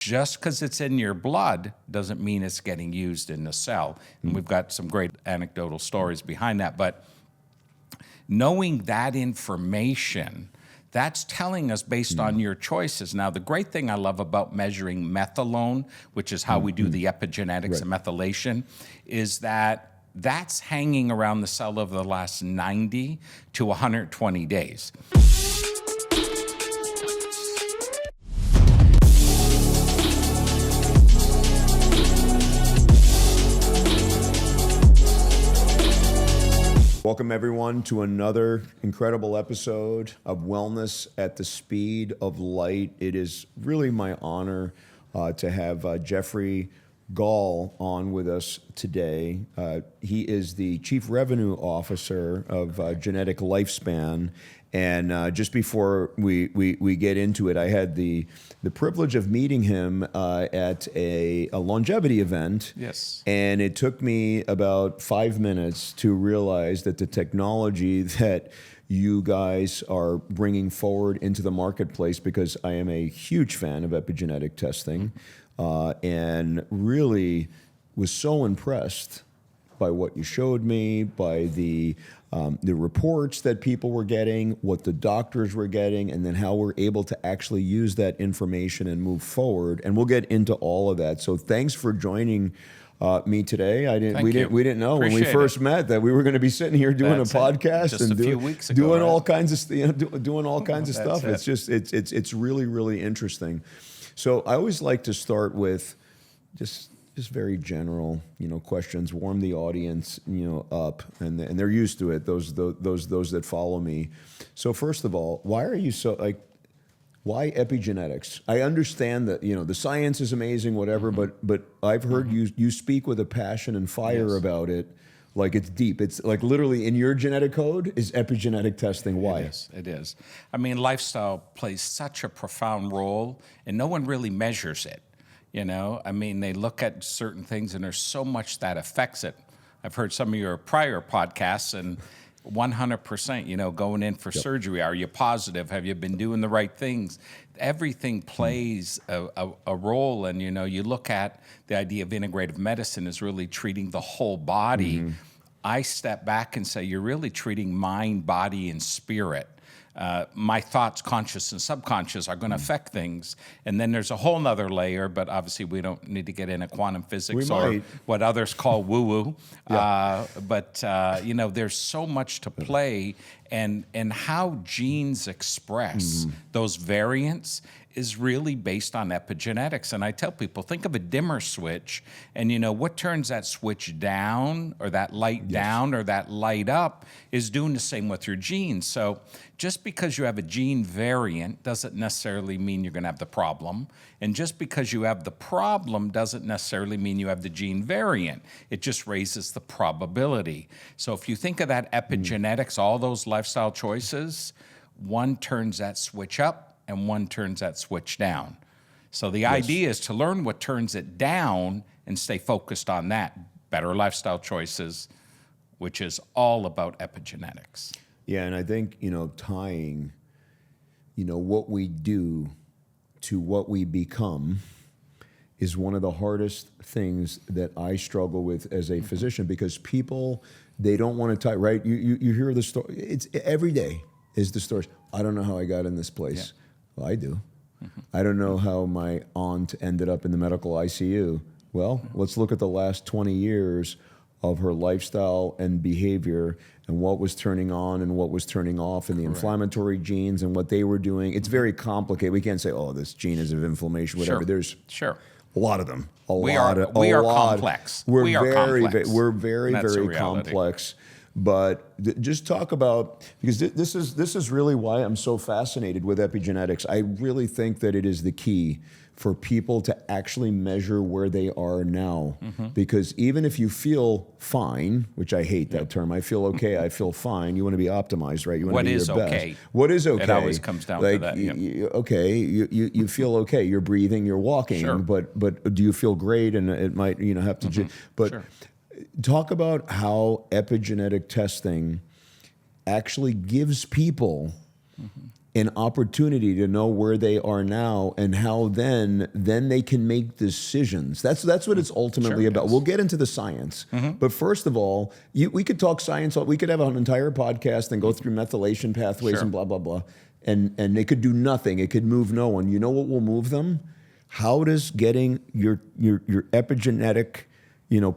Just because it's in your blood doesn't mean it's getting used in the cell. And we've got some great anecdotal stories behind that. But knowing that information, that's telling us based on your choices. Now, the great thing I love about measuring methylone, which is how we do the epigenetics and methylation, is that that's hanging around the cell over the last 90 to 120 days. Welcome, everyone, to another incredible episode of Wellness at the Speed of Light. It is really my honor to have Jeffrey Gaal on with us today. He is the Chief Revenue Officer of Genetic Lifespan. And just before we get into it, I had the privilege of meeting him at a longevity event. Yes. And it took me about 5 minutes to realize that the technology that you guys are bringing forward into the marketplace, because I am a huge fan of epigenetic testing, and really was so impressed by what you showed me, by the reports that people were getting, what the doctors were getting, and then how we're able to actually use that information and move forward. And we'll get into all of that. So thanks for joining me today. We didn't know when we first met that we were going to be sitting here doing a podcast just and a few weeks ago, doing right? all kinds of doing all kinds of stuff. That's It's really interesting. So I always like to start with just very general, questions, warm the audience, up, and they're used to it. Those that follow me. So first of all, why are you so why epigenetics? I understand that the science is amazing, whatever, but I've heard you speak with a passion and fire about it. Like it's deep. It's like literally in your genetic code is epigenetic testing. Why? It is. I mean, lifestyle plays such a profound role, and no one really measures it. I mean, they look at certain things, and there's so much that affects it. I've heard some of your prior podcasts, and 100%, going in for surgery. Are you positive? Have you been doing the right things? Everything plays a role, and you look at the idea of integrative medicine is really treating the whole body. I step back and say you're really treating mind, body, and spirit. My thoughts, conscious and subconscious, are going to affect things. And then there's a whole nother layer, but obviously we don't need to get into quantum physics or what others call woo-woo. But there's so much to play, and how genes express those variants is really based on epigenetics. And I tell people, think of a dimmer switch, and what turns that switch down or that light down or that light up is doing the same with your genes. So just because you have a gene variant doesn't necessarily mean you're going to have the problem. And just because you have the problem doesn't necessarily mean you have the gene variant. It just raises the probability. So if you think of that epigenetics, all those lifestyle choices, one turns that switch up and one turns that switch down. So the idea is to learn what turns it down and stay focused on that. Better lifestyle choices, which is all about epigenetics. Yeah, and I think, tying, what we do to what we become is one of the hardest things that I struggle with as a physician, because people, they don't want to tie, right? You hear the story. It's every day is the stories. I don't know how I got in this place. Yeah. Well, I do. I don't know how my aunt ended up in the medical ICU. Well, let's look at the last 20 years of her lifestyle and behavior and what was turning on and what was turning off, and the inflammatory genes and what they were doing. It's very complicated. We can't say, oh, this gene is of inflammation, whatever. There's a lot of them. We are complex. We're very That's complex. But just talk about, because this is really why I'm so fascinated with epigenetics. I really think that it is the key for people to actually measure where they are now. Because even if you feel fine, which I hate that term, I feel okay, I feel fine, you want to be optimized, right? You want to be your best. What is okay? It always comes down to that. You feel okay, you're breathing, you're walking, but do you feel great? And it might have to, but talk about how epigenetic testing actually gives people an opportunity to know where they are now and how then they can make decisions. That's what it's ultimately about. We'll get into the science, but first of all, we could talk science. We could have an entire podcast and go through methylation pathways and blah blah blah, and it could do nothing. It could move no one. You know what will move them? How does getting your epigenetic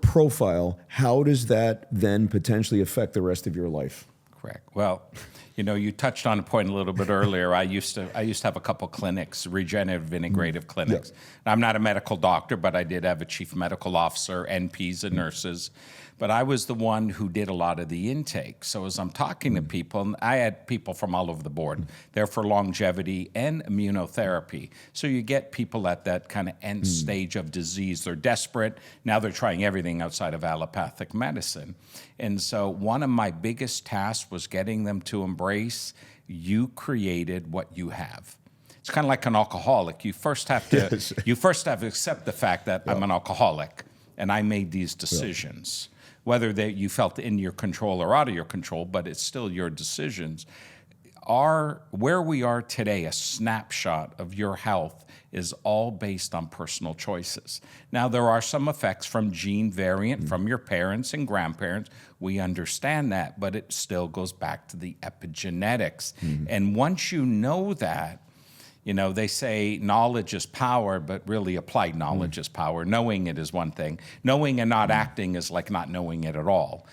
profile? How does that then potentially affect the rest of your life? Correct. Well, you touched on a point a little bit earlier. I used to have a couple clinics, regenerative integrative clinics. Yeah. Now, I'm not a medical doctor, but I did have a chief medical officer, NPs and nurses. But I was the one who did a lot of the intake. So as I'm talking to people, and I had people from all over the board, there for longevity and immunotherapy. So you get people at that kind of end stage of disease. They're desperate. Now they're trying everything outside of allopathic medicine. And so one of my biggest tasks was getting them to embrace, you created what you have. It's kind of like an alcoholic. You first have to accept the fact that I'm an alcoholic and I made these decisions. Whether you felt in your control or out of your control, but it's still your decisions. Where we are today, a snapshot of your health, is all based on personal choices. Now, there are some effects from gene variant from your parents and grandparents. We understand that, but it still goes back to the epigenetics. And once you know that, they say knowledge is power, but really applied knowledge is power. Knowing it is one thing. Knowing and not acting is like not knowing it at all.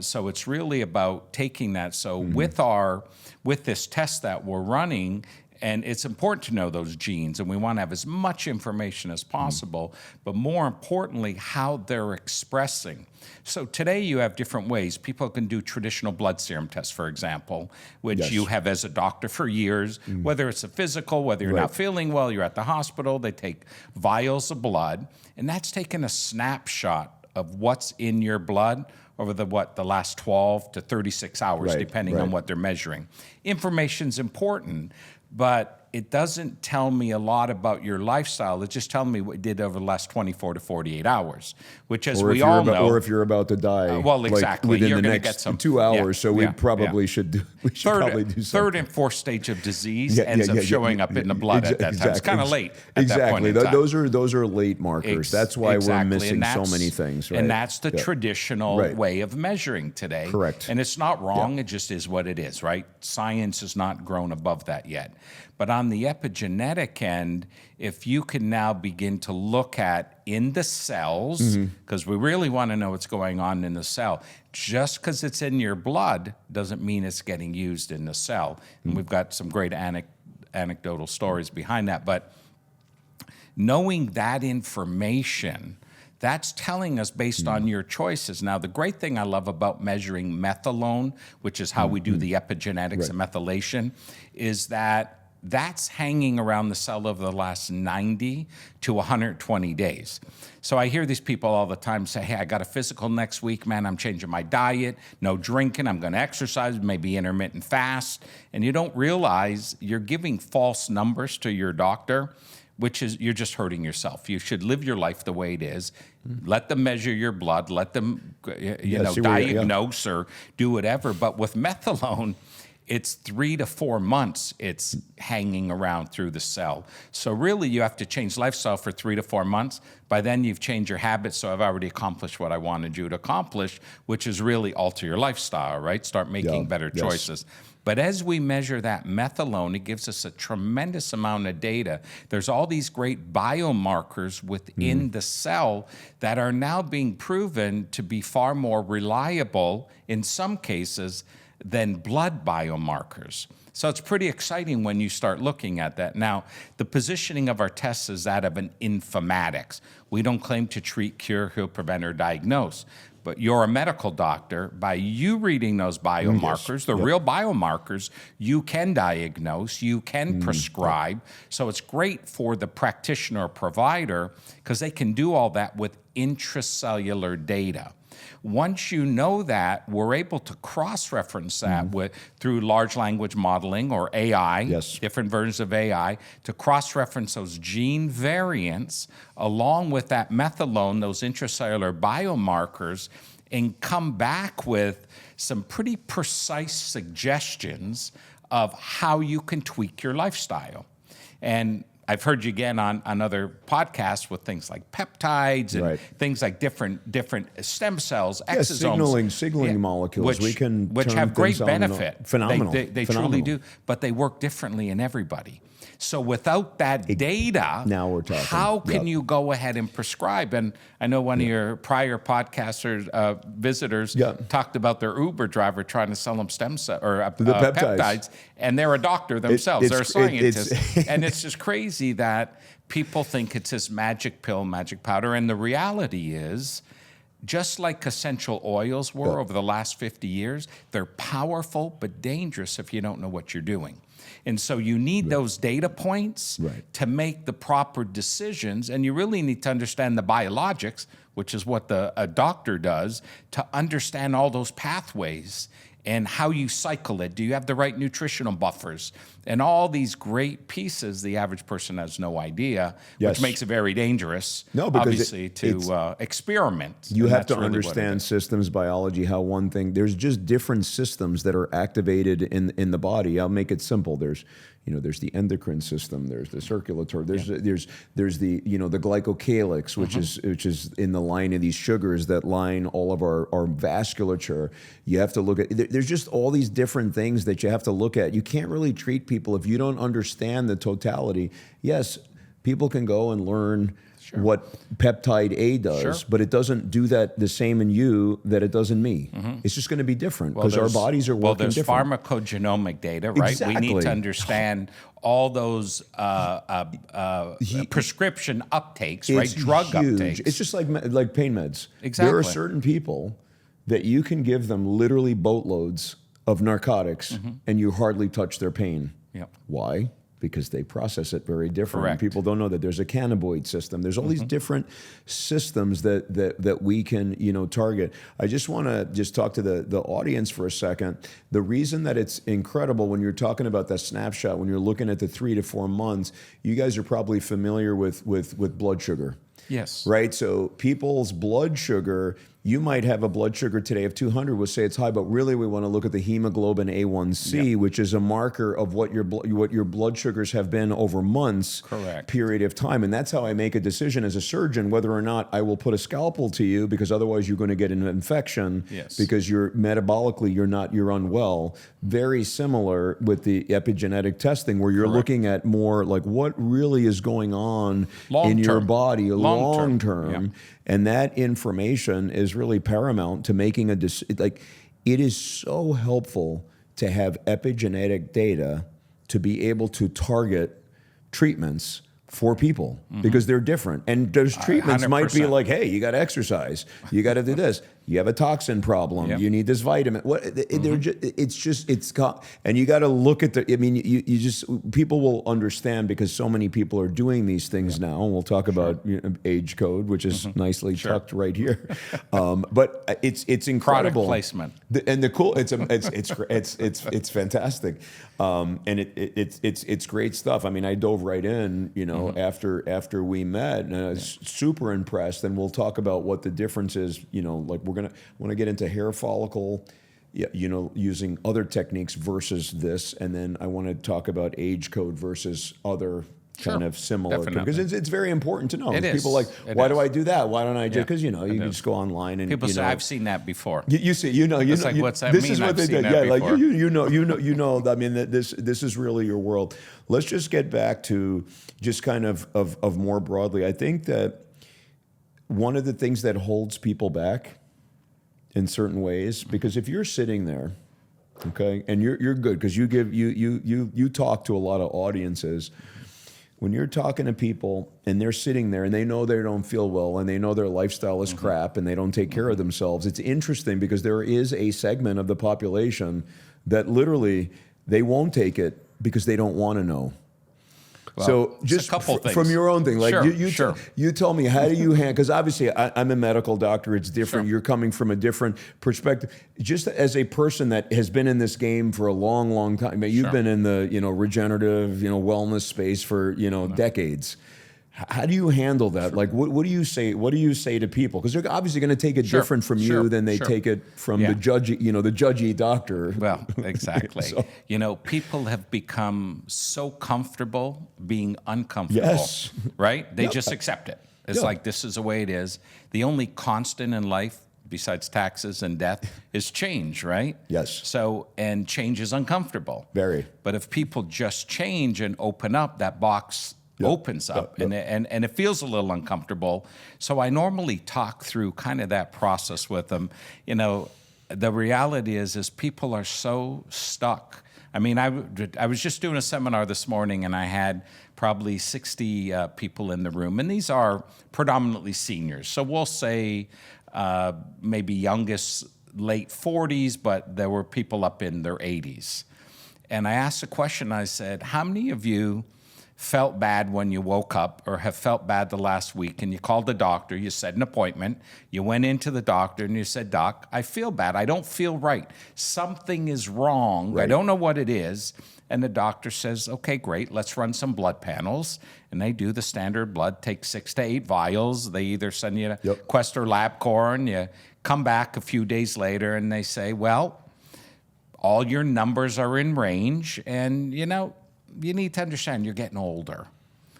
So it's really about taking that. So with this test that we're running, and it's important to know those genes, and we want to have as much information as possible, but more importantly, how they're expressing. So today you have different ways. People can do traditional blood serum tests, for example, which you have as a doctor for years, whether it's a physical, whether you're not feeling well, you're at the hospital, they take vials of blood, and that's taking a snapshot of what's in your blood over the last 12 to 36 hours, depending on what they're measuring. Information's important, but it doesn't tell me a lot about your lifestyle. It's just telling me what you did over the last 24 to 48 hours, which, as we all know, or if you're about to die, well, exactly, within you're the going to next get some 2 hours. So we probably should do. We should probably do something. Third and fourth stage of disease ends up showing up in the blood at that time. It's kind of late at that point in time. Those are late markers. That's why we're missing so many things. Right? And that's the traditional way of measuring today. Correct. And it's not wrong. It just is what it is. Right. Science has not grown above that yet. But on the epigenetic end, if you can now begin to look at in the cells, because we really want to know what's going on in the cell, just because it's in your blood doesn't mean it's getting used in the cell. And we've got some great anecdotal stories behind that. But knowing that information, that's telling us based on your choices. Now, the great thing I love about measuring methylone, which is how we do the epigenetics and methylation, is that that's hanging around the cell over the last 90 to 120 days. So I hear these people all the time say, hey, I got a physical next week, man, I'm changing my diet, no drinking, I'm gonna exercise, maybe intermittent fast. And you don't realize you're giving false numbers to your doctor, which is you're just hurting yourself. You should live your life the way it is. Let them measure your blood, let them diagnose or do whatever. But with methylone, it's 3 to 4 months it's hanging around through the cell. So really you have to change lifestyle for 3 to 4 months. By then you've changed your habits, so I've already accomplished what I wanted you to accomplish, which is really alter your lifestyle, right? Start making better choices. But as we measure that methylone, it gives us a tremendous amount of data. There's all these great biomarkers within the cell that are now being proven to be far more reliable in some cases than blood biomarkers. So it's pretty exciting when you start looking at that. Now, the positioning of our tests is that of an informatics. We don't claim to treat, cure, heal, prevent, or diagnose. But you're a medical doctor. By you reading those biomarkers, the real biomarkers, you can diagnose, you can prescribe. So it's great for the practitioner or provider because they can do all that with intracellular data. Once you know that, we're able to cross-reference that through large language modeling or AI, different versions of AI, to cross-reference those gene variants along with that methylone, those intracellular biomarkers, and come back with some pretty precise suggestions of how you can tweak your lifestyle. And I've heard you again on other podcasts with things like peptides and things like different stem cells, exosomes. Signaling molecules. Which turn have great things on benefit. Phenomenal. They truly do, but they work differently in everybody. So without that data, now we're talking. How can you go ahead and prescribe? And I know one of your prior podcasters, visitors, talked about their Uber driver trying to sell them stem cell or peptides, and they're a doctor themselves. They're a scientist, and it's just crazy that people think it's this magic pill, magic powder, and the reality is, just like essential oils were over the last 50 years, they're powerful but dangerous if you don't know what you're doing. And so you need those data points to make the proper decisions, and you really need to understand the biologics, which is what a doctor does, to understand all those pathways and how you cycle it. Do you have the right nutritional buffers? And all these great pieces the average person has no idea, which makes it very dangerous, obviously, to experiment. You have to understand systems biology, how one thing, there's just different systems that are activated in the body. I'll make it simple. There's the endocrine system, there's the circulatory, there's the the glycocalyx, which is in the line of these sugars that line all of our vasculature. You have to look at, there's just all these different things that you have to look at. You can't really treat people if you don't understand the totality. Yes, people can go and learn what peptide A does, but it doesn't do that the same in you that it does in me. It's just going to be different because our bodies are working different. Well, there's pharmacogenomic data, right? Exactly. We need to understand all those prescription uptakes, right? Drug uptakes. It's just like pain meds. Exactly. There are certain people that you can give them literally boatloads of narcotics and you hardly touch their pain. Why? Because they process it very different. People don't know that there's a cannabinoid system. There's all these different systems that we can target. I just want to talk to the audience for a second. The reason that it's incredible when you're talking about that snapshot, when you're looking at the 3 to 4 months, you guys are probably familiar with blood sugar. Yes. Right? So people's blood sugar, you might have a blood sugar today of 200, we'll say it's high, but really we want to look at the hemoglobin A1C, which is a marker of what your blood sugars have been over months period of time. And that's how I make a decision as a surgeon whether or not I will put a scalpel to you, because otherwise you're going to get an infection because you're metabolically you're unwell. Very similar with the epigenetic testing, where you're looking at more like what really is going on in your body long term. And that information is really paramount to making a decision. Like, it is so helpful to have epigenetic data to be able to target treatments for people because they're different. And those treatments 100%. Might be like, hey, you got to exercise, you got to do this, you have a toxin problem, you need this vitamin. And you got to look at people will understand because so many people are doing these things now. And we'll talk about AgeCode, which is nicely tucked right here. But it's incredible. Product placement. And the cool, it's fantastic. And it's great stuff. I mean, I dove right in, after we met, and I was super impressed. And we'll talk about what the difference is. Like we're want to get into hair follicle, using other techniques versus this, and then I want to talk about AgeCode versus other kind of similar, because it's very important to know. People like, why do I do that? Why don't I just, because you can just go online and people say, I've seen that before. You see, it's like, what's that this mean? Is what I've they seen did. that Yeah, before. like you know. I mean, this is really your world. Let's just get back to just kind of more broadly. I think that one of the things that holds people back in certain ways, because if you're sitting there, okay, and you're good because you talk to a lot of audiences. When you're talking to people and they're sitting there and they know they don't feel well and they know their lifestyle is crap and they don't take care of themselves, it's interesting because there is a segment of the population that literally they won't take it because they don't want to know. Well, so just a couple things. From your own thing, like Sure. you tell me, how do you handle, because obviously I'm a medical doctor, it's different. You're coming from a different perspective. Just as a person that has been in this game for a long, long time, you've been in the regenerative, wellness space for decades. How do you handle that? Like, what do you say? What do you say to people? Because they're obviously going to take it different from you than they take it from the judgy, the judgy doctor. Well, exactly. So- People have become so comfortable being uncomfortable. Yes. Right? They just accept it. It's Yeah. like, this is the way it is. The only constant in life, besides taxes and death, is change, right? Yes. So, and change is uncomfortable. Very. But if people just change and open up, that box opens up and it feels a little uncomfortable. So I normally talk through kind of that process with them. The reality is people are so stuck. I mean, I was just doing a seminar this morning and I had probably 60 people in the room, and these are predominantly seniors. So we'll say maybe youngest late 40s, but there were people up in their 80s. And I asked a question. I said, how many of you felt bad when you woke up or have felt bad the last week and you called the doctor, you set an appointment, you went into the doctor and you said, Doc, I feel bad, I don't feel right, something is wrong, I don't know what it is. And the doctor says, okay, great, let's run some blood panels. And they do the standard blood, take 6 to 8 vials. They either send you to Quest or LabCorp, and you come back a few days later and they say, well, all your numbers are in range, and you need to understand you're getting older.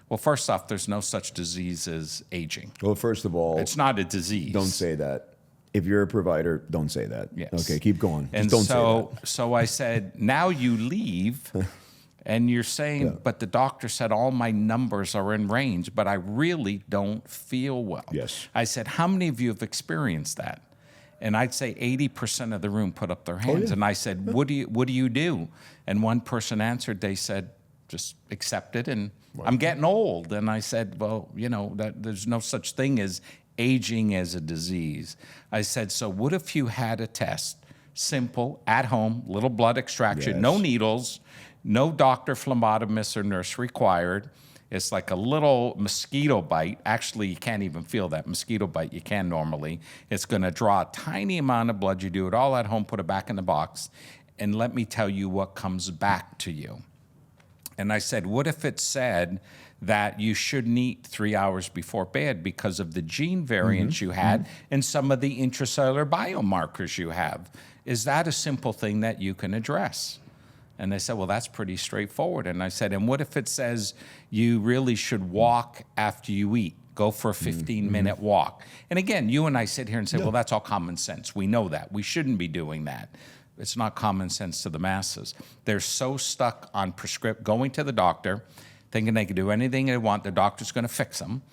Well, first off, there's no such disease as aging. Well, first of all, it's not a disease. Don't say that. If you're a provider, don't say that. Yes. Okay, keep going. And Just don't say that. So I said, now you leave, and you're saying, but the doctor said all my numbers are in range, but I really don't feel well. Yes. I said, how many of you have experienced that? And I'd say 80% of the room put up their hands. And I said, what do you do? And one person answered, they said, just accept it, and I'm getting old. And I said, well, that there's no such thing as aging as a disease. I said, so what if you had a test, simple, at home, little blood extraction, no needles, no doctor, phlebotomist, or nurse required. It's like a little mosquito bite. Actually, you can't even feel that mosquito bite. You can normally. It's going to draw a tiny amount of blood. You do it all at home, put it back in the box, and let me tell you what comes back to you. And I said, what if it said that you shouldn't eat 3 hours before bed because of the gene variants you had and some of the intracellular biomarkers you have? Is that a simple thing that you can address? And they said, well, that's pretty straightforward. And I said, and what if it says you really should walk after you eat? Go for a 15-minute walk. And again, you and I sit here and say, well, that's all common sense. We know that. We shouldn't be doing that. It's not common sense to the masses. They're so stuck on going to the doctor, thinking they can do anything they want. The doctor's going to fix them.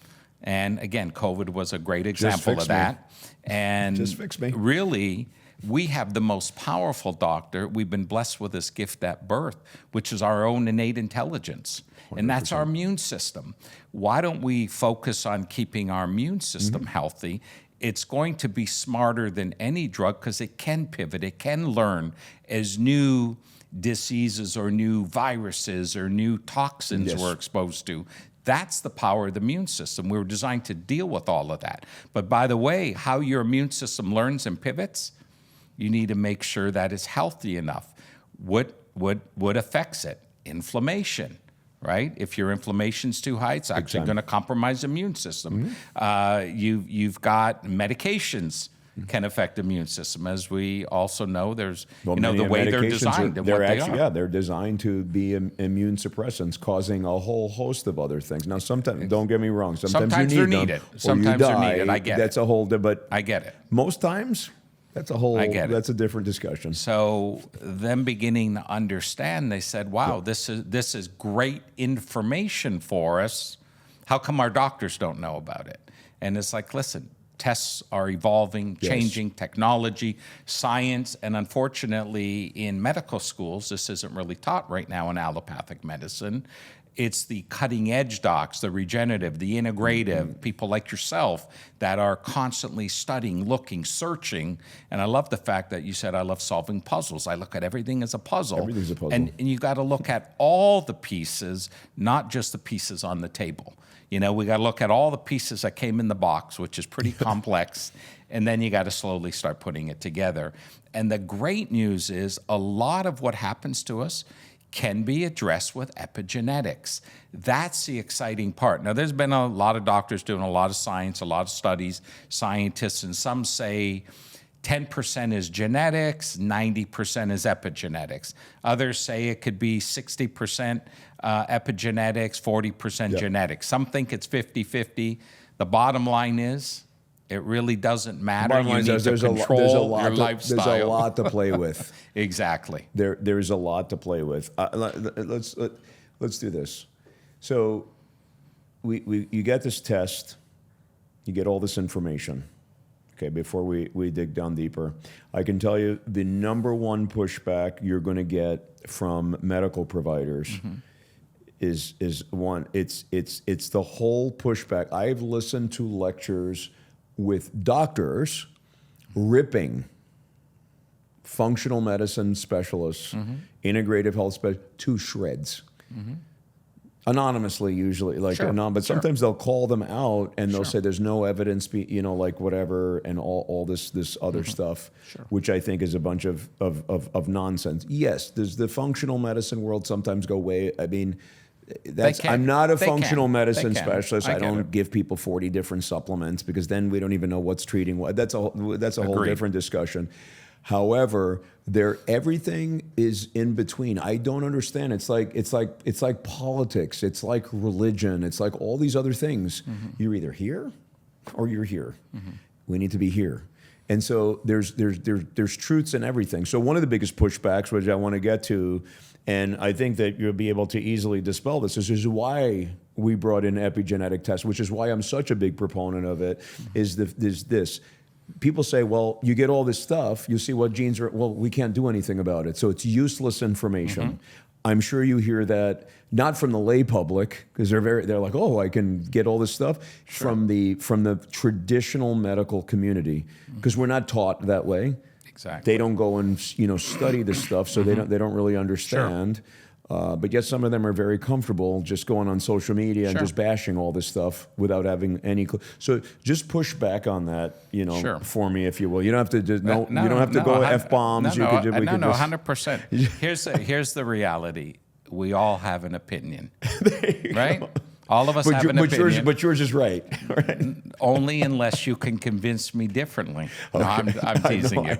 And again, COVID was a great example of that. And just fix me. Really, we have the most powerful doctor. We've been blessed with this gift at birth, which is our own innate intelligence. 100%. And that's our immune system. Why don't we focus on keeping our immune system healthy? It's going to be smarter than any drug because it can pivot, it can learn as new diseases or new viruses or new toxins we're exposed to. That's the power of the immune system. We were designed to deal with all of that. But by the way, how your immune system learns and pivots, you need to make sure that it's healthy enough. What affects it? Inflammation. Right? If your inflammation's too high, it's actually going to compromise the immune system. You've got medications can affect the immune system. As we also know, there's the way they're designed and what they are. Yeah, they're designed to be immune suppressants, causing a whole host of other things. Now, sometimes, don't get me wrong, sometimes you need them, needed. Sometimes they're needed. I get it. That's a whole, but I get it. Most times, that's a different discussion. So them beginning to understand, they said, wow, this is great information for us. How come our doctors don't know about it? And it's like, listen, tests are evolving, changing, technology, science, and unfortunately in medical schools, this isn't really taught right now in allopathic medicine. It's the cutting edge docs, the regenerative, the integrative, people like yourself that are constantly studying, looking, searching. And I love the fact that you said, I love solving puzzles. I look at everything as a puzzle. Everything's a puzzle. And you got to look at all the pieces, not just the pieces on the table. We got to look at all the pieces that came in the box, which is pretty complex. And then you got to slowly start putting it together. And the great news is a lot of what happens to us can be addressed with epigenetics. That's the exciting part. Now, there's been a lot of doctors doing a lot of science, a lot of studies, scientists, and some say 10% is genetics, 90% is epigenetics. Others say it could be 60% epigenetics, 40% genetics. Some think it's 50-50. The bottom line is, it really doesn't matter. You need to control your lifestyle. There's a lot to play with. Exactly. There's a lot to play with. Let's do this. So you get this test, you get all this information. Okay, before we dig down deeper, I can tell you the number one pushback you're going to get from medical providers is one. It's the whole pushback. I've listened to lectures with doctors ripping functional medicine specialists, integrative health specialists to shreds. Anonymously, usually, but sometimes they'll call them out and they'll say there's no evidence, like whatever, and all this other stuff, which I think is a bunch of nonsense. Yes, does the functional medicine world sometimes go way? I mean, I'm not a functional medicine specialist. I don't give people 40 different supplements because then we don't even know what's treating what. That's a whole different discussion. However, everything is in between. I don't understand. It's like politics. It's like religion. It's like all these other things. You're either here or you're here. We need to be here. And so there's truths in everything. So one of the biggest pushbacks, which I want to get to, and I think that you'll be able to easily dispel this, is why we brought in epigenetic tests, which is why I'm such a big proponent of it, is this. People say, well, you get all this stuff, you see what genes are, well, we can't do anything about it. So it's useless information. I'm sure you hear that, not from the lay public, because they're like, oh, I can get all this stuff, from the traditional medical community, because we're not taught that way. Exactly. They don't go and study this stuff, so they don't really understand. But yet some of them are very comfortable just going on social media and just bashing all this stuff without having any clue. So just push back on that, for me, if you will. You don't have to you don't have to go F-bombs. No, 100%. Here's the reality. We all have an opinion, right? Go. All of us have an opinion. But yours is right. Only unless you can convince me differently. No, I'm teasing you.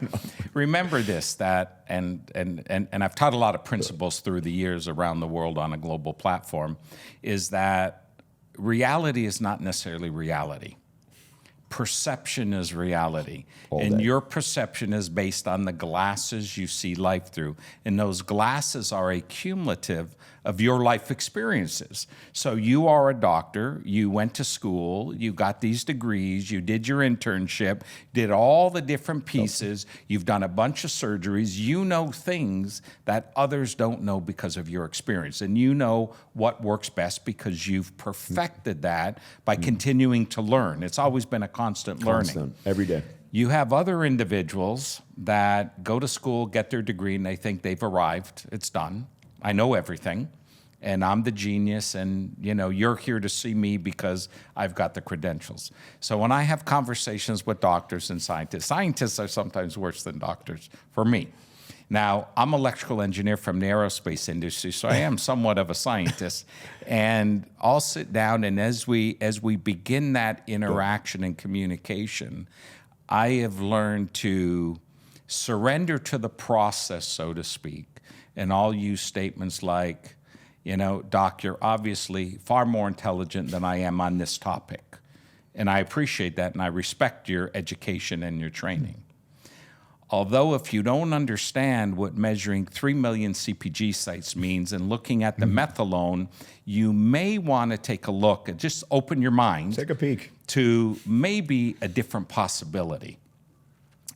Remember this, and I've taught a lot of principles through the years around the world on a global platform, is that reality is not necessarily reality. Perception is reality. And your perception is based on the glasses you see life through. And those glasses are a cumulative of your life experiences. So you are a doctor, you went to school, you got these degrees, you did your internship, did all the different pieces, you've done a bunch of surgeries, you know things that others don't know because of your experience. And you know what works best because you've perfected that by continuing to learn. It's always been a constant learning. Every day. You have other individuals that go to school, get their degree, and they think they've arrived. It's done. I know everything, and I'm the genius, and you're here to see me because I've got the credentials. So when I have conversations with doctors and scientists are sometimes worse than doctors for me. Now, I'm an electrical engineer from the aerospace industry, so I am somewhat of a scientist. And I'll sit down, and as we begin that interaction and communication, I have learned to surrender to the process, so to speak. And I'll use statements like, Doc, you're obviously far more intelligent than I am on this topic. And I appreciate that, and I respect your education and your training. Although if you don't understand what measuring 3 million CPG sites means and looking at the methylone, you may want to take a look and just open your mind. Take a peek. To maybe a different possibility.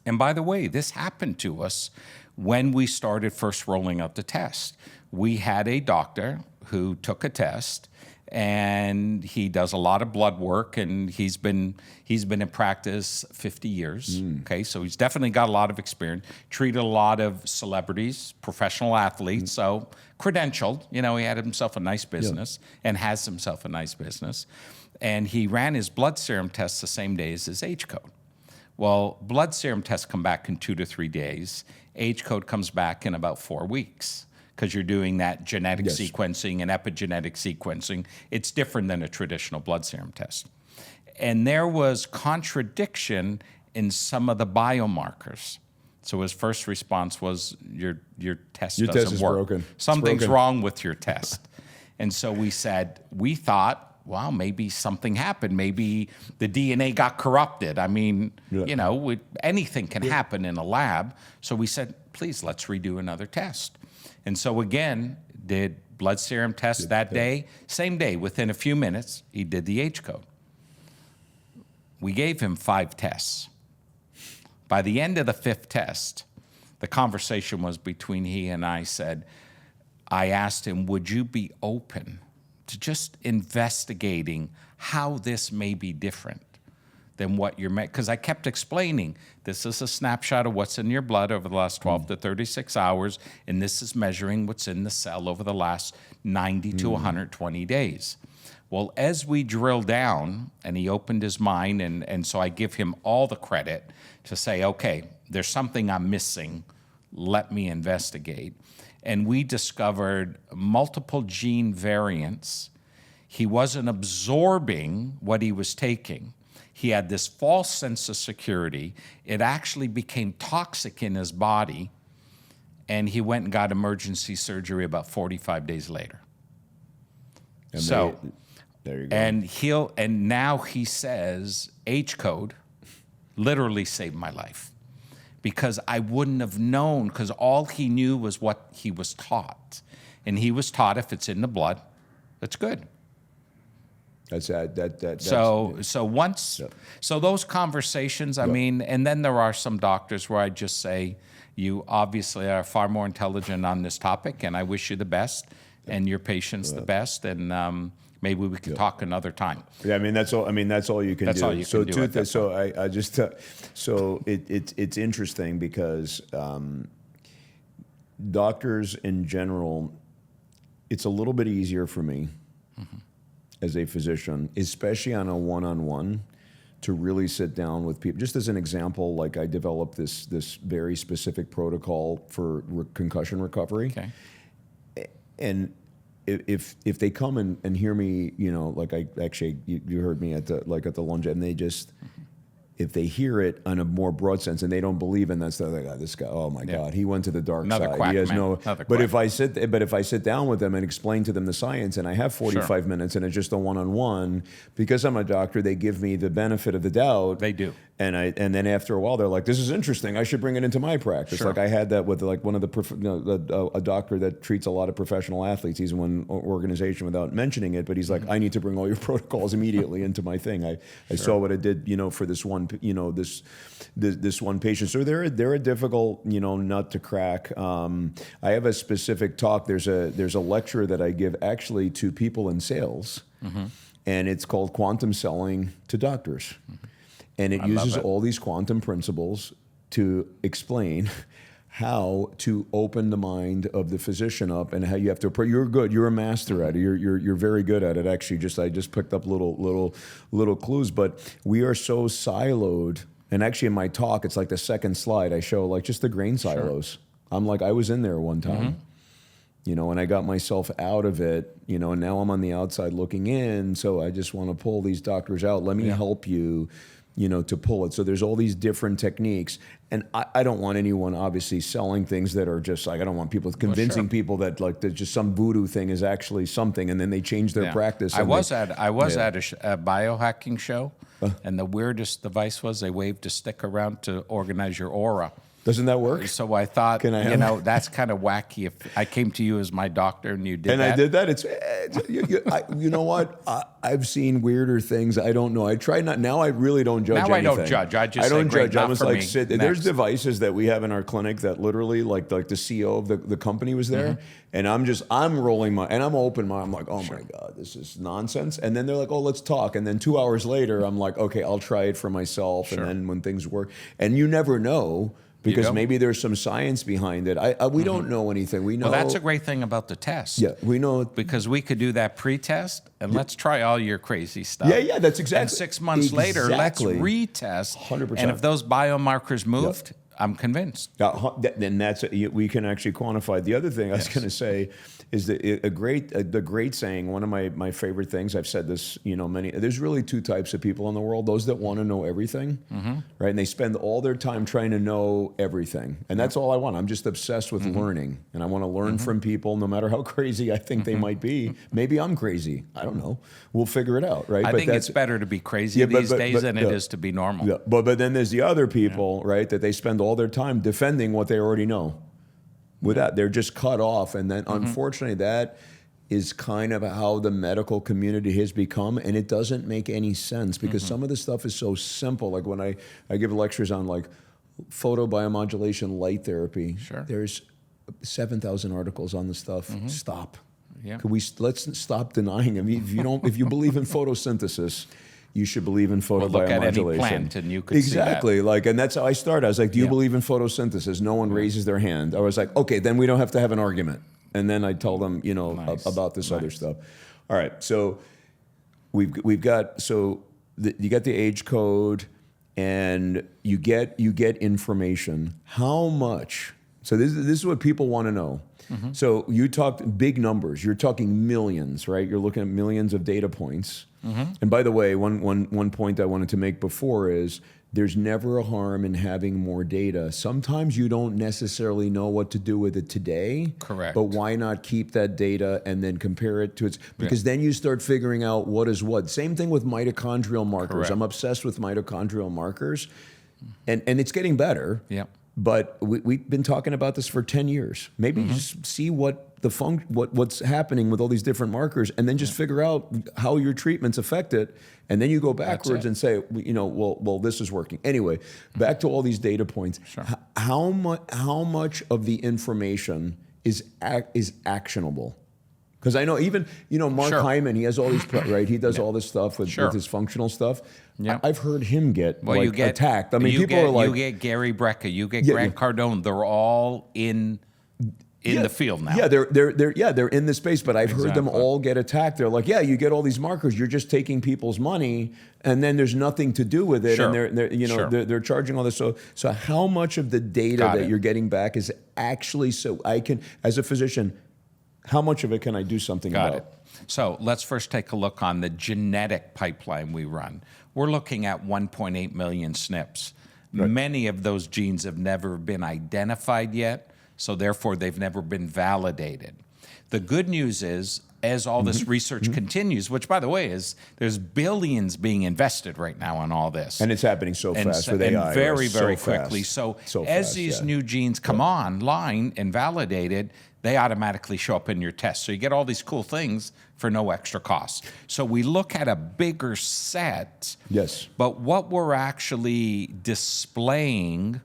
And by the way, this happened to us when we started first rolling out the test. We had a doctor who took a test, and he does a lot of blood work, and he's been in practice 50 years. Okay, so he's definitely got a lot of experience, treated a lot of celebrities, professional athletes, so credentialed. He had himself a nice business and has himself a nice business. And he ran his blood serum tests the same day as his AgeCode. Well, blood serum tests come back in 2 to 3 days. AgeCode comes back in about 4 weeks. because you're doing that genetic Yes. sequencing and epigenetic sequencing. It's different than a traditional blood serum test. And there was contradiction in some of the biomarkers. So his first response was, your test Your doesn't test is work. broken. It's Something's broken. wrong with your test. And so we thought, wow, maybe something happened. Maybe the DNA got corrupted. I mean, anything can happen in a lab. So we said, please, let's redo another test. And so again, did blood serum test that day. Same day, within a few minutes, he did the AgeCode. We gave him 5 tests. By the end of the 5th test, the conversation was between he and I asked him, would you be open to just investigating how this may be different than what you're because I kept explaining, this is a snapshot of what's in your blood over the last 12 to 36 hours, and this is measuring what's in the cell over the last 90 to 120 days. Well, as we drill down, and he opened his mind, and so I give him all the credit to say, okay, there's something I'm missing, let me investigate. And we discovered multiple gene variants. He wasn't absorbing what he was taking. He had this false sense of security. It actually became toxic in his body, and he went and got emergency surgery about 45 days later. And So, there you go. and now he says, AgeCode literally saved my life. Because I wouldn't have known, because all he knew was what he was taught. And he was taught if it's in the blood, that's good. So those conversations, I mean, and then there are some doctors where I just say, you obviously are far more intelligent on this topic, and I wish you the best, and your patients the best, and maybe we can talk another time. Yeah, I mean that's all. I mean that's all you can do. That's all you can do at that So I just so it's interesting because doctors in general, it's a little bit easier for me as a physician, especially on a one-on-one, to really sit down with people. Just as an example, like I developed this very specific protocol for concussion recovery, and if they come and hear me, like I actually, you heard me at the lunch, and they just, if they hear it on a more broad sense and they don't believe in that stuff, like, oh, this guy, oh my God, he went to the dark Another side. quack, He has man. no. Another But quack. if I sit down with them and explain to them the science, and I have 45 minutes, and it's just a one-on-one, because I'm a doctor, they give me the benefit of the doubt. They do. And then after a while, they're like, "This is interesting. I should bring it into my practice." Sure. Like I had that with like one of a doctor that treats a lot of professional athletes. He's in one organization without mentioning it, but he's like, "I need to bring all your protocols immediately into my thing." I saw what it did, for this one, this one patient. So they're a difficult, nut to crack. I have a specific talk. There's a lecture that I give actually to people in sales, and it's called Quantum Selling to Doctors. And it uses all these quantum principles to explain how to open the mind of the physician up, and how you have to. You're good. You're a master at it. You're very good at it. Actually, I just picked up little clues. But we are so siloed. And actually, in my talk, it's like the second slide. I show like just the grain silos. I'm like, I was in there one time. And I got myself out of it, and now I'm on the outside looking in. So I just want to pull these doctors out. Let me help you, to pull it. So there's all these different techniques. And I don't want anyone obviously selling things that are just like, I don't want people convincing people that like there's just some voodoo thing is actually something, and then they change their practice. I was at a biohacking show, and the weirdest device was they waved a stick around to organize your aura. Doesn't that work? So I thought, that's kind of wacky. If I came to you as my doctor and you did that. And I did that. You know what? I've seen weirder things. I don't know. I try not. Now I really don't judge anything. I don't judge. I just don't say, judge. great, I not was for like, me. sit. There's devices that we have in our clinic that literally, like the CEO of the company was there, and I'm rolling and I'm open. I'm like, oh my God, this is nonsense. And then they're like, oh, let's talk. And then 2 hours later, I'm like, okay, I'll try it for myself. And then when things work, and you never know. Because maybe there's some science behind it. We don't know anything. We know. Well, that's a great thing about the test. Yeah, we know. Because we could do that pre-test, and let's try all your crazy stuff. Yeah, that's exactly. And 6 months later, let's retest. 100%. And if those biomarkers moved, I'm convinced. Then we can actually quantify. The other thing I was going to say is that the great saying. One of my favorite things. I've said this, there's really two types of people in the world: those that want to know everything, right, and they spend all their time trying to know everything, and that's all I want. I'm just obsessed with learning, and I want to learn from people, no matter how crazy I think they might be. Maybe I'm crazy. I don't know. We'll figure it out, right? I think it's better to be crazy these days than it is to be normal. Yeah. But then there's the other people, right, that they spend all their time defending what they already know. With that, they're just cut off. And then unfortunately, that is kind of how the medical community has become. And it doesn't make any sense because some of the stuff is so simple. Like when I give lectures on like photobiomodulation light therapy, there's 7,000 articles on the stuff. Stop. Yeah. Let's stop denying them. If you believe in photosynthesis, you should believe in photobiomodulation. Look at any plant and you could see that. Like, and that's how I started. I was like, do you believe in photosynthesis? No one raises their hand. I was like, okay, then we don't have to have an argument. And then I tell them, about this other stuff. All right, so we've got you got the AgeCode, and you get information. How much? So this is what people want to know. So you talked big numbers. You're talking millions, right? You're looking at millions of data points. And by the way, one point I wanted to make before is there's never a harm in having more data. Sometimes you don't necessarily know what to do with it today. Correct. But why not keep that data and then compare it to its, because then you start figuring out what is what. Same thing with mitochondrial markers. Correct. I'm obsessed with mitochondrial markers, and it's getting better. Yep. But we've been talking about this for 10 years. Maybe just see what's happening with all these different markers, and then just figure out how your treatments affect it, and then you go backwards and say, well, this is working. Anyway, back to all these data points. Sure. How much of the information is actionable? Because I know even, Mark Hyman, he has all these, right? He does all this stuff with his functional stuff. Yeah. I've heard him get attacked. I mean, people are like... You get Gary Brecka, you get Grant Cardone. They're all in the field now. Yeah, they're in the space, but I've heard them all get attacked. They're like, you get all these markers. You're just taking people's money, and then there's nothing to do with it. Sure. And they're charging all this. So how much of the data you're getting back is actually, so I can, as a physician, how much of it can I do something about? Got it. So let's first take a look on the genetic pipeline we run. We're looking at 1.8 million SNPs. Right. Many of those genes have never been identified yet, so therefore they've never been validated. The good news is, as all this research continues, which by the way is, there's billions being invested right now on all this. And it's happening so fast with AI. And very, very quickly. So as these new genes come online and validated, they automatically show up in your test. So you get all these cool things for no extra cost. So we look at a bigger set. Yes. But what we're actually displaying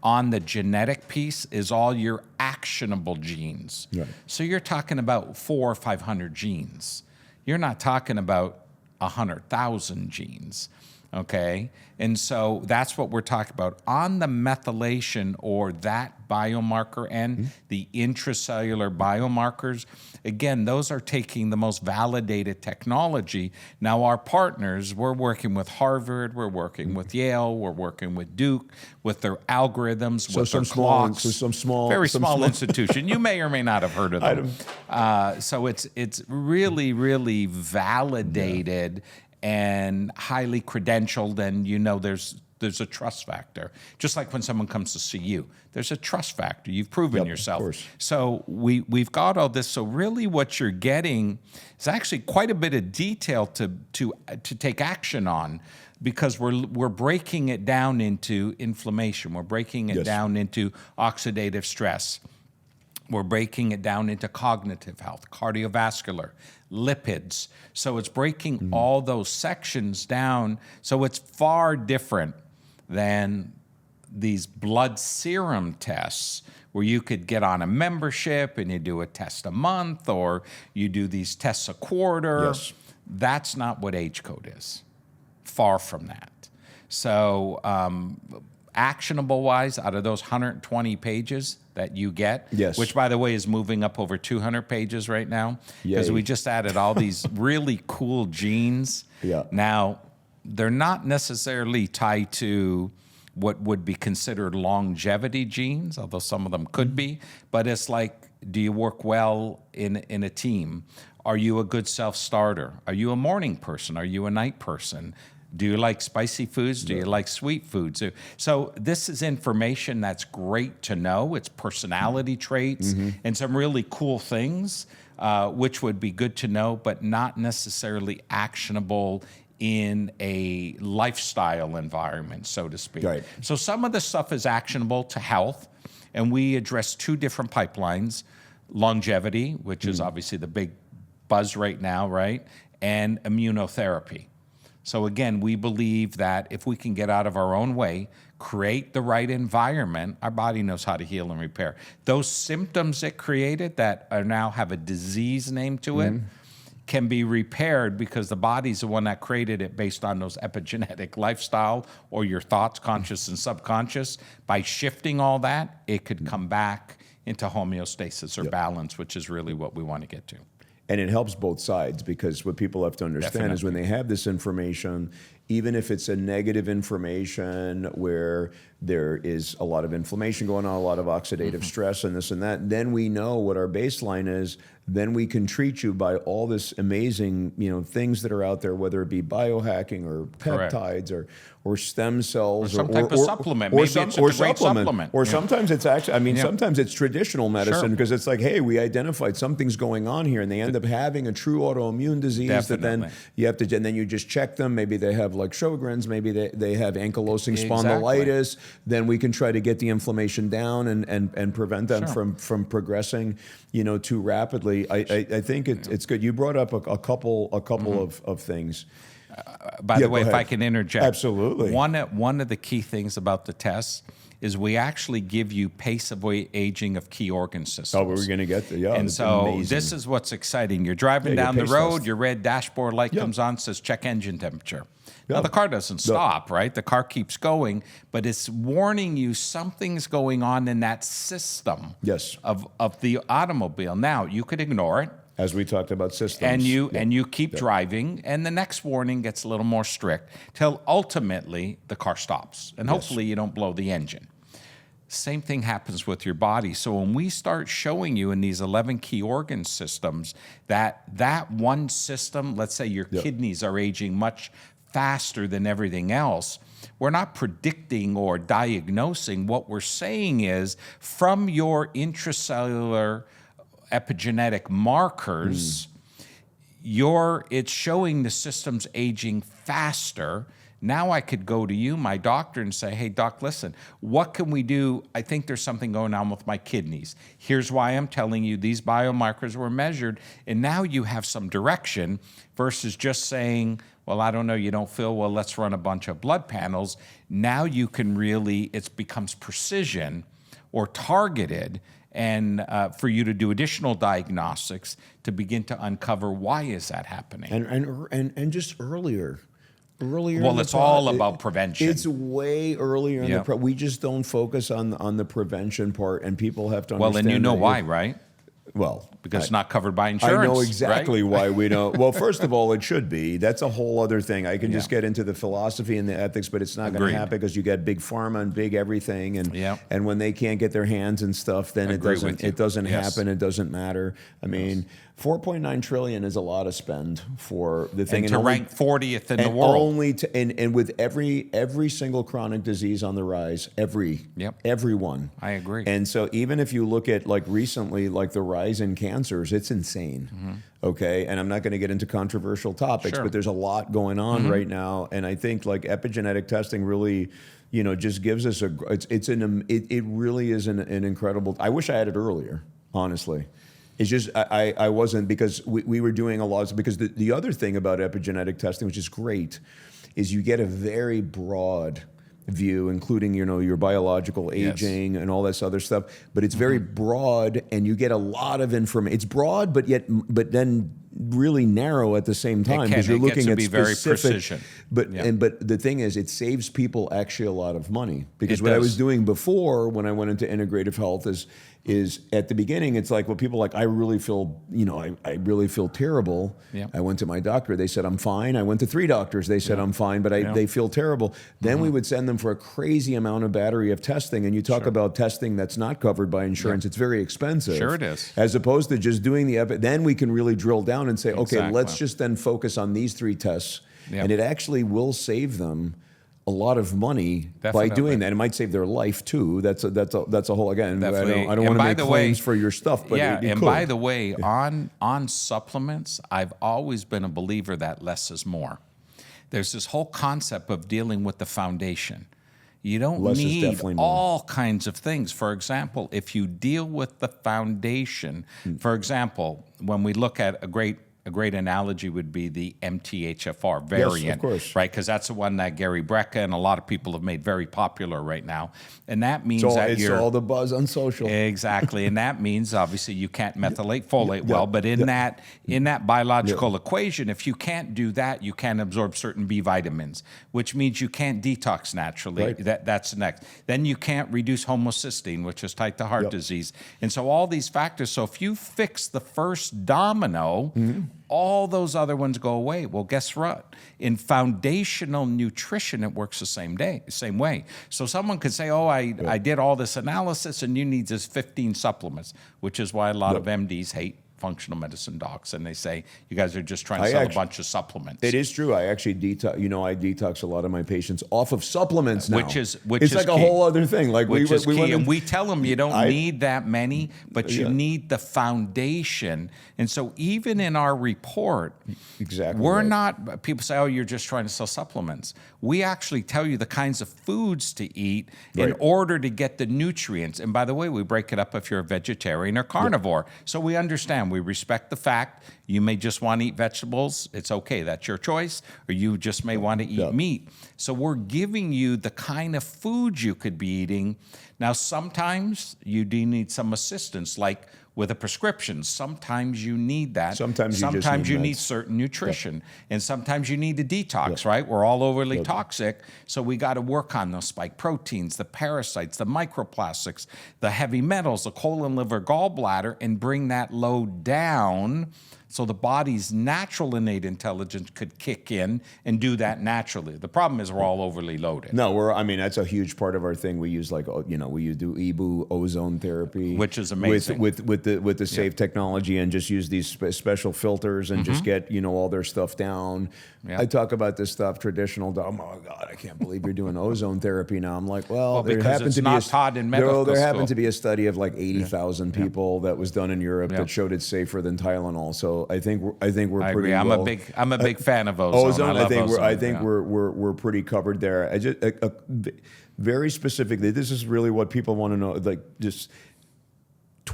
on the genetic piece is all your actionable genes. Right. So you're talking about 400 or 500 genes. You're not talking about 100,000 genes. Okay, and so that's what we're talking about. On the methylation or that biomarker and the intracellular biomarkers, again, those are taking the most validated technology. Now our partners, we're working with Harvard, we're working with Yale, we're working with Duke, with their algorithms, with their clocks. Very small institution. You may or may not have heard of them. So it's really, really validated and highly credentialed, and there's a trust factor. Just like when someone comes to see you, there's a trust factor. You've proven yourself. Of course. So we've got all this. So really what you're getting is actually quite a bit of detail to take action on, because we're breaking it down into inflammation. We're breaking it down into oxidative stress. We're breaking it down into cognitive health, cardiovascular, lipids. So it's breaking all those sections down. So it's far different than these blood serum tests where you could get on a membership and you do a test a month, or you do these tests a quarter. Yes. That's not what AgeCode is. Far from that. So actionable-wise, out of those 120 pages that you get, which, by the way, is moving up over 200 pages right now, because we just added all these really cool genes. Yeah. Now, they're not necessarily tied to what would be considered longevity genes, although some of them could be. But it's like, do you work well in a team? Are you a good self-starter? Are you a morning person? Are you a night person? Do you like spicy foods? Do you like sweet foods? So this is information that's great to know. It's personality traits and some really cool things, which would be good to know, but not necessarily actionable in a lifestyle environment, so to speak. Right. So some of the stuff is actionable to health, and we address two different pipelines: longevity, which is obviously the big buzz right now, right? And immunotherapy. So again, we believe that if we can get out of our own way, create the right environment, our body knows how to heal and repair. Those symptoms it created that are now have a disease name to it can be repaired because the body's the one that created it based on those epigenetic lifestyle or your thoughts, conscious and subconscious. By shifting all that, it could come back into homeostasis or balance, which is really what we want to get to. And it helps both sides, because what people have to understand is when they have this information, even if it's a negative information where there is a lot of inflammation going on, a lot of oxidative stress and this and that, then we know what our baseline is. Then we can treat you by all this amazing, things that are out there, whether it be biohacking or peptides or stem cells or some type of supplement. Maybe it's a great supplement. Or sometimes it's actually, sometimes it's traditional medicine because it's like, hey, we identified something's going on here, and they end up having a true autoimmune disease that then you have to, and then you just check them. Maybe they have like Sjogren's, maybe they have ankylosing spondylitis. Then we can try to get the inflammation down and prevent them from progressing, too rapidly. I think it's good. You brought up a couple of things. By the way, if I can interject. Absolutely. One of the key things about the test is we actually give you pace of aging of key organ systems. Oh, we're going to get there. And so amazing. This is what's exciting. You're driving down the road, your red dashboard light comes on, says check engine temperature. Now, the car doesn't stop, right? The car keeps going, but it's warning you something's going on in that system of the automobile. Now, you could ignore it. As we talked about systems. And you keep driving, and the next warning gets a little more strict till ultimately the car stops. And hopefully you don't blow the engine. Same thing happens with your body. So when we start showing you in these 11 key organ systems that one system, let's say your kidneys are aging much faster than everything else, we're not predicting or diagnosing. What we're saying is from your intracellular epigenetic markers, it's showing the system's aging faster. Now I could go to you, my doctor, and say, hey, doc, listen, what can we do? I think there's something going on with my kidneys. Here's why I'm telling you these biomarkers were measured. And now you have some direction versus just saying, well, I don't know, you don't feel well, let's run a bunch of blood panels. Now you can really, it becomes precision or targeted, and for you to do additional diagnostics to begin to uncover why is that happening. And just earlier. Well, it's all about prevention. It's way earlier in the we just don't focus on the prevention part, and people have to understand. Well, and you know why, right? Well, because it's not covered by insurance. I know exactly why we don't. Well, first of all, it should be. That's a whole other thing. I can just get into the philosophy and the ethics, but it's not going to happen because you got big pharma and big everything, and when they can't get their hands and stuff, then it doesn't happen. It doesn't matter. I mean, $4.9 trillion is a lot of spend for the thing, and to rank 40th in the world. And with every single chronic disease on the rise, everyone. I agree. And so even if you look at like recently, like the rise in cancers, it's insane. Okay, and I'm not going to get into controversial topics, but there's a lot going on right now, and I think like epigenetic testing really, just gives us it really is an incredible. I wish I had it earlier, honestly. It's just I wasn't, because we were doing a lot, because the other thing about epigenetic testing, which is great, is you get a very broad view, including your biological aging and all this other stuff. But it's very broad, and you get a lot of information. It's broad, but then really narrow at the same time, because you're looking at very precision. But the thing is, it saves people actually a lot of money, because what I was doing before when I went into integrative health is at the beginning, it's like, well, people are like, I really feel, I really feel terrible. Yeah. I went to my doctor. They said, I'm fine. I went to 3 doctors. They said, I'm fine, but they feel terrible. Then we would send them for a crazy amount of battery of testing. And you talk about testing that's not covered by insurance. It's very expensive. Sure it is. As opposed to just doing then we can really drill down and say, okay, let's just then focus on these 3 tests. And it actually will save them a lot of money by doing that. It might save their life too. That's a whole, again, I don't want to make claims for your stuff, but it and could. by the way, on supplements, I've always been a believer that less is more. There's this whole concept of dealing with the foundation. You don't need all kinds of things. For example, if you deal with the foundation, for example, when we look at a great analogy would be the MTHFR variant, yes, of course. right? Because that's the one that Gary Brecka and a lot of people have made very popular right now. And that means it's all the buzz on social. Exactly. And that means obviously you can't methylate folate well, but in that biological equation, if you can't do that, you can't absorb certain B vitamins, which means you can't detox naturally. Right. That's the next. Then you can't reduce homocysteine, which is tied to heart disease. And so all these factors, so if you fix the first domino, all those other ones go away. Well, guess what? In foundational nutrition, it works the same way. So someone could say, oh, I did all this analysis and you need this 15 supplements, which is why a lot of MDs hate functional medicine docs, and they say, you guys are just trying to sell a bunch of supplements. It is true. I actually detox. I detox a lot of my patients off of supplements now. Which is like a whole other thing. Like which is key. And we tell them you don't need that many, but you need the foundation. And so even in our report, we're not, people say, oh, you're just trying to sell supplements. We actually tell you the kinds of foods to eat in order to get the nutrients. And by the way, we break it up if you're a vegetarian or carnivore. So we understand. We respect the fact you may just want to eat vegetables. It's okay. That's your choice. Or you just may want to eat meat. So we're giving you the kind of foods you could be eating. Now, sometimes you do need some assistance, like with a prescription. Sometimes you need that. Sometimes you need certain nutrition. And sometimes you need a detox, right? We're all overly toxic. So we got to work on those spike proteins, the parasites, the microplastics, the heavy metals, the colon, liver, gallbladder, and bring that load down so the body's natural innate intelligence could kick in and do that naturally. The problem is we're all overly loaded. No, that's a huge part of our thing. We use we do EBU ozone therapy, which is amazing with the safe technology, and just use these special filters and just get all their stuff down. I talk about this stuff traditional. Oh my God, I can't believe you're doing ozone therapy now. I'm like, well there happened to be taught in medical there happened to be a study of like 80,000 people that was done in Europe that showed it's safer than Tylenol. So I think we're pretty. I agree. I'm a big fan of ozone. I think we're pretty covered there. I just very specifically, this is really what people want to know. Like, just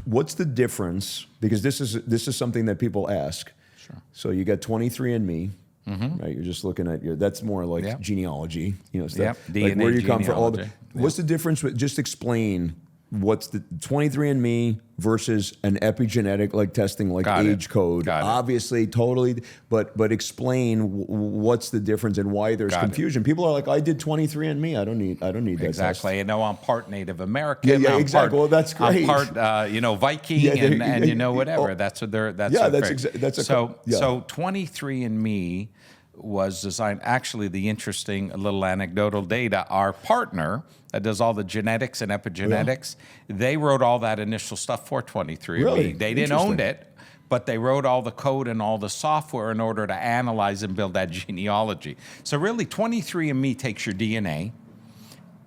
what's the difference? Because this is something that people ask. Sure. So you got 23andMe. Right, you're just looking at that's more like genealogy, stuff. DNA, like where you come from. genealogy. What's the difference? Just explain what's the 23andMe versus an epigenetic testing like AgeCode. Obviously, totally, but explain what's the difference and why there's confusion. People are like, I did 23andMe. I don't need that exactly. test. I'm part Native American. Yeah, exactly. Well, that's great. I'm part Viking and whatever. That's what they're. That's so 23andMe was designed. Actually, the interesting little anecdotal data. Our partner that does all the genetics and epigenetics, they wrote all that initial stuff for 23andMe. Really? They didn't own it, but they wrote all the code and all the software in order to analyze and build that genealogy. So really, 23andMe takes your DNA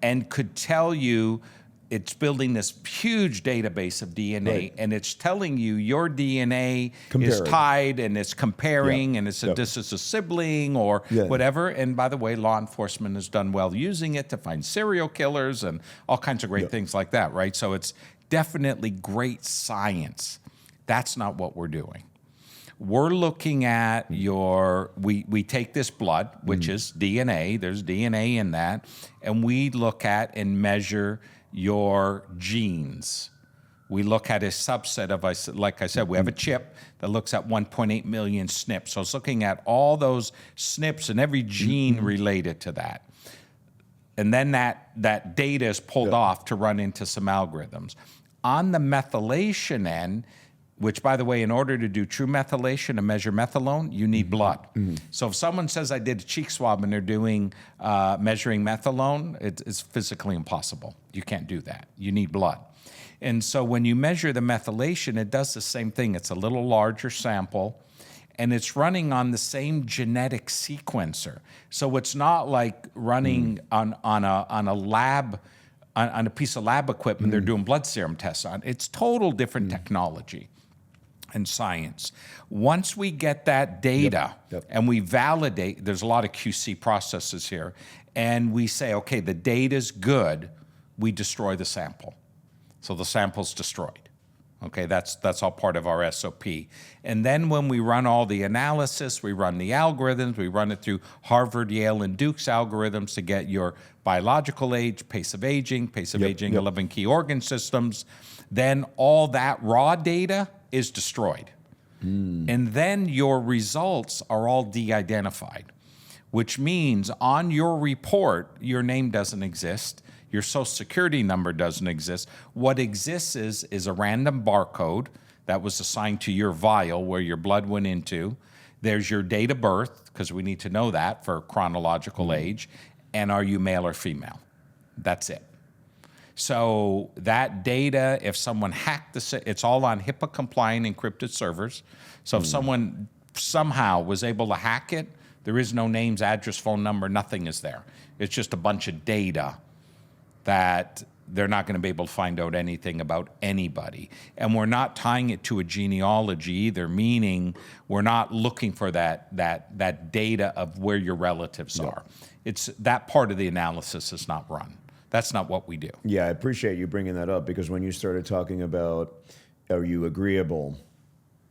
and could tell you, it's building this huge database of DNA, and it's telling you your DNA is tied, and it's comparing, and this is a sibling or whatever. And by the way, law enforcement has done well using it to find serial killers and all kinds of great things like that, right? So it's definitely great science. That's not what we're doing. We're looking at we take this blood, which is DNA, there's DNA in that, and we look at and measure your genes. We look at a subset of, like I said, we have a chip that looks at 1.8 million SNPs. So it's looking at all those SNPs and every gene related to that. And then that data is pulled off to run into some algorithms. On the methylation end, which, by the way, in order to do true methylation and measure methylone, you need blood. So if someone says I did a cheek swab and they're doing measuring methylone, it's physically impossible. You can't do that. You need blood. And so when you measure the methylation, it does the same thing. It's a little larger sample, and it's running on the same genetic sequencer. So it's not like running on a lab, on a piece of lab equipment they're doing blood serum tests on. It's total different technology and science. Once we get that data and we validate, there's a lot of QC processes here, and we say, okay, the data's good, we destroy the sample. So the sample's destroyed. Okay, that's all part of our SOP. And then when we run all the analysis, we run the algorithms, we run it through Harvard, Yale, and Duke's algorithms to get your biological age, pace of aging, 11 key organ systems. Then all that raw data is destroyed. And then your results are all de-identified, which means on your report, your name doesn't exist. Your social security number doesn't exist. What exists is a random barcode that was assigned to your vial where your blood went into. There's your date of birth, because we need to know that for chronological age. And are you male or female? That's it. So that data, if someone hacked it's all on HIPAA-compliant encrypted servers. So if someone somehow was able to hack it, there is no names, address, phone number, nothing is there. It's just a bunch of data that they're not going to be able to find out anything about anybody. And we're not tying it to a genealogy either, meaning we're not looking for that data of where your relatives are. It's that part of the analysis is not run. That's not what we do. Yeah, I appreciate you bringing that up, because when you started talking about, are you agreeable,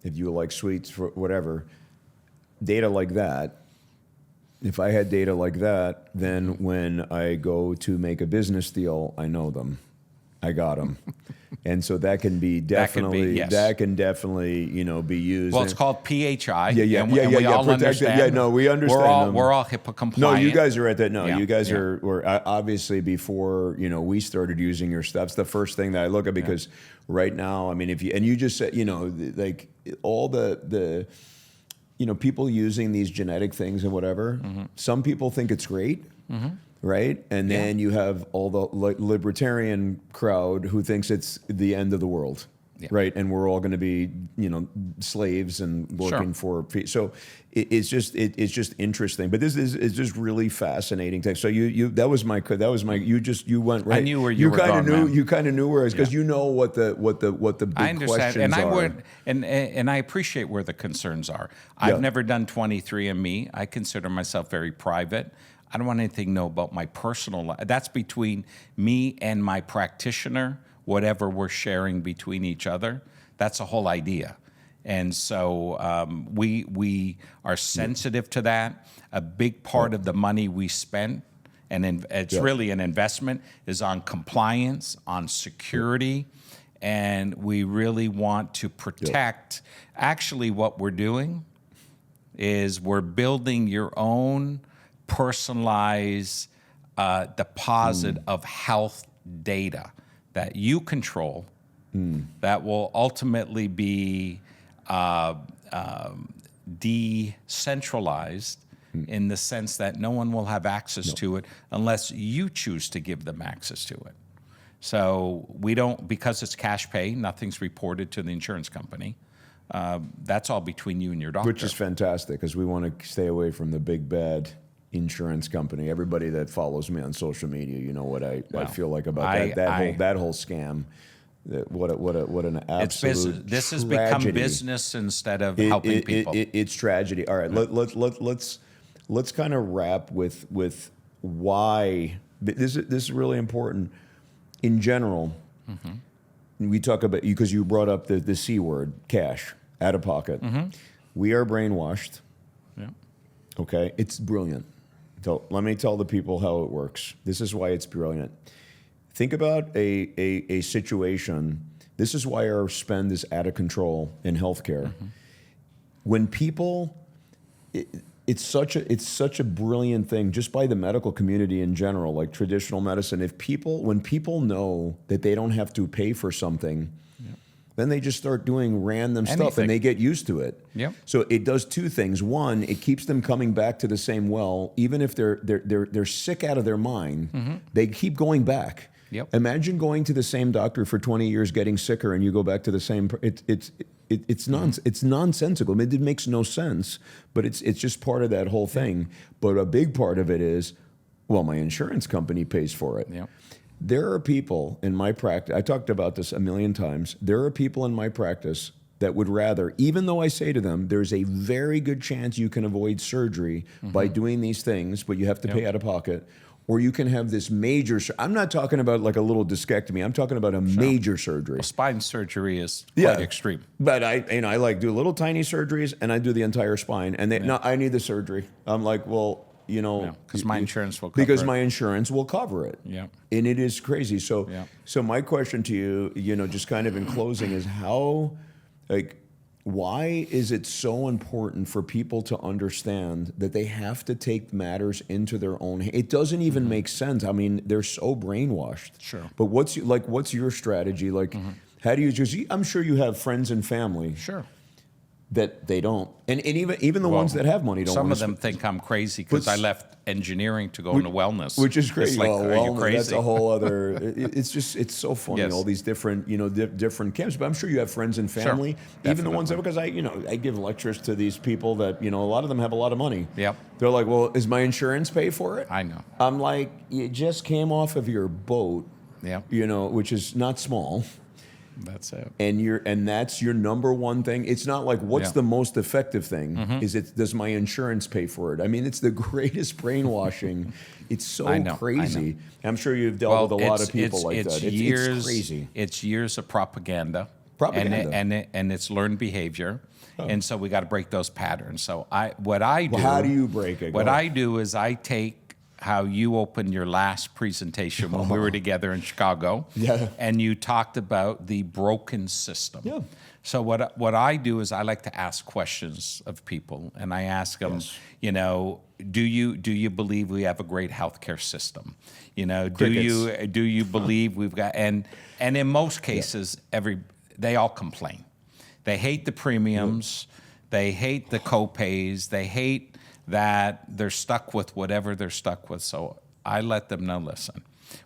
if you like sweets, for whatever, data like that, if I had data like that, then when I go to make a business deal, I know them. I got them. And so that can be definitely, that can definitely, be used. Well, it's called PHI. Yeah. We all understand. Yeah, no, we understand. We're all HIPAA compliant. No, you guys are at that. No, you guys were obviously before, we started using your stuff. It's the first thing that I look at, because right now, I mean, you just said, like all the people using these genetic things and whatever, some people think it's great, right? And then you have all the libertarian crowd who thinks it's the end of the world, right? And we're all going to be, slaves and working for. So it's just interesting. But this is just really fascinating. So you went right. I knew where you were going, man. You kind of knew where I was, because you know what the big questions are. And I appreciate where the concerns are. I've never done 23andMe. I consider myself very private. I don't want anything to know about my personal life. That's between me and my practitioner, whatever we're sharing between each other. That's the whole idea. And so we are sensitive to that. A big part of the money we spent, and it's really an investment, is on compliance, on security, and we really want to protect. Actually, what we're doing is we're building your own personalized deposit of health data that you control, that will ultimately be decentralized in the sense that no one will have access to it unless you choose to give them access to it. So we don't, because it's cash pay, nothing's reported to the insurance company. That's all between you and your doctor. Which is fantastic, because we want to stay away from the big bad insurance company. Everybody that follows me on social media, you know what I feel like about that whole scam. What an absolute This has tragedy. become business instead of helping people. It's tragedy. All right, let's kind of wrap with why this is really important. In general, we talk about, because you brought up the C word, cash, out of pocket. We are brainwashed. Okay, it's brilliant. So let me tell the people how it works. This is why it's brilliant. Think about a situation. This is why our spend is out of control in healthcare. When people, it's such a brilliant thing just by the medical community in general, like traditional medicine. When people know that they don't have to pay for something, then they just start doing random stuff and they get used to it. Yep. So it does two things. One, it keeps them coming back to the same well, even if they're sick out of their mind. They keep going back. Yep. Imagine going to the same doctor for 20 years, getting sicker, and you go back to the same. It's nonsensical. I mean, it makes no sense, but it's just part of that whole thing. But a big part of it is, well, my insurance company pays for it. Yep. There are people in my practice, I talked about this a million times, there are people in my practice that would rather, even though I say to them, there's a very good chance you can avoid surgery by doing these things, but you have to pay out of pocket, or you can have this major, I'm not talking about like a little discectomy, I'm talking about a major surgery. Well, spine surgery is quite extreme. But I like do little tiny surgeries and I do the entire spine, and no, I need the surgery. I'm like, well, because my insurance will cover because it. my insurance will cover it. Yeah. And it is crazy. So my question to you, just kind of in closing, is why is it so important for people to understand that they have to take matters into their own hands? It doesn't even make sense. I mean, they're so brainwashed. Sure. But what's your strategy? Like, how do you just? I'm sure you have friends and family. Sure. That they don't, and even the ones that have money don't. Some of them think I'm crazy because I left engineering to go into wellness, which is crazy. Like, are you crazy? That's a whole other. It's so funny, all these different different camps. But I'm sure you have friends and family, even the ones that, because I give lectures to these people that a lot of them have a lot of money. Yep. They're like, well, is my insurance pay for it? I know. I'm like, you just came off of your boat. Yep. Which is not small. That's it. And that's your number one thing. It's not like what's the most effective thing. Is it does my insurance pay for it? I mean, it's the greatest brainwashing. It's so crazy. I'm sure you've dealt with a lot of people like that. It's crazy. It's years of propaganda. And it's learned behavior. And so we got to break those patterns. So what I do. Well, how do you break it? What I do is I take how you opened your last presentation when we were together in Chicago, and you talked about the broken system. Yeah. So what I do is I like to ask questions of people, and I ask them, do you believe we have a great healthcare system? Do you believe we've got and in most cases they all complain. They hate the premiums, they hate the co-pays, they hate that they're stuck with whatever they're stuck with. So I let them know, listen,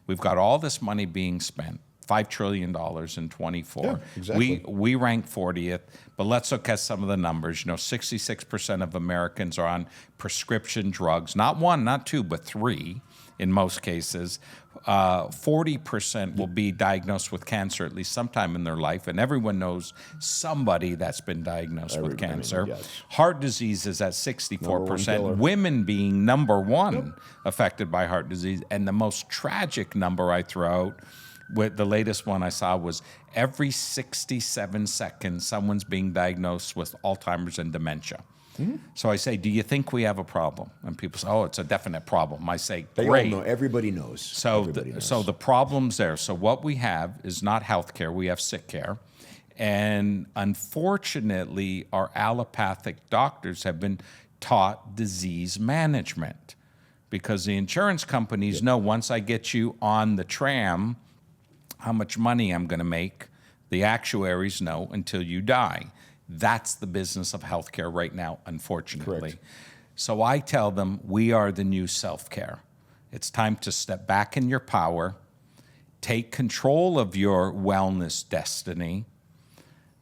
we've got all this money being spent, $5 trillion in 24. Yeah, exactly. We rank 40th, but let's look at some of the numbers. 66% of Americans are on prescription drugs, not one, not two, but three in most cases. 40% will be diagnosed with cancer at least sometime in their life, and everyone knows somebody that's been diagnosed with cancer. Heart disease is at 64%, women being number one affected by heart disease, and the most tragic number I throw out, with the latest one I saw, was every 67 seconds someone's being diagnosed with Alzheimer's and dementia. So I say, do you think we have a problem? And people say, oh, it's a definite problem. I say, great. They all know. Everybody knows. So the problem's there. So what we have is not health care. We have sick care. And unfortunately, our allopathic doctors have been taught disease management because the insurance companies know once I get you on the tram, how much money I'm going to make. The actuaries know until you die. That's the business of healthcare right now, unfortunately. Correct. So I tell them, we are the new self-care. It's time to step back in your power, take control of your wellness destiny,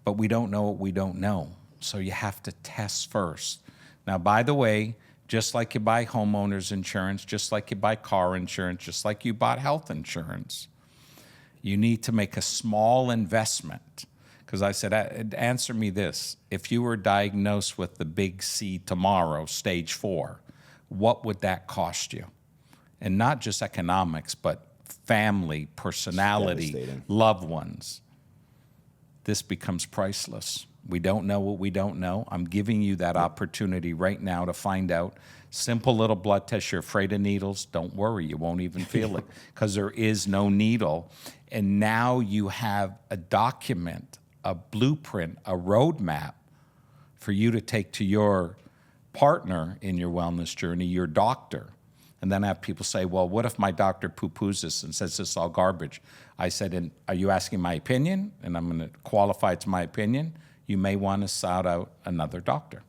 but we don't know what we don't know. So you have to test first. Now, by the way, just like you buy homeowners insurance, just like you buy car insurance, just like you bought health insurance, you need to make a small investment. Because I said, answer me this. If you were diagnosed with the big C tomorrow, stage 4, what would that cost you? And not just economics, but family, personality, loved ones. This becomes priceless. We don't know what we don't know. I'm giving you that opportunity right now to find out. Simple little blood test. You're afraid of needles? Don't worry, you won't even feel it because there is no needle. And now you have a document, a blueprint, a roadmap for you to take to your partner in your wellness journey, your doctor. And then I have people say, well, what if my doctor poo-poos this and says this is all garbage? I said, and are you asking my opinion? And I'm going to qualify it's my opinion. You may want to shout out another doctor.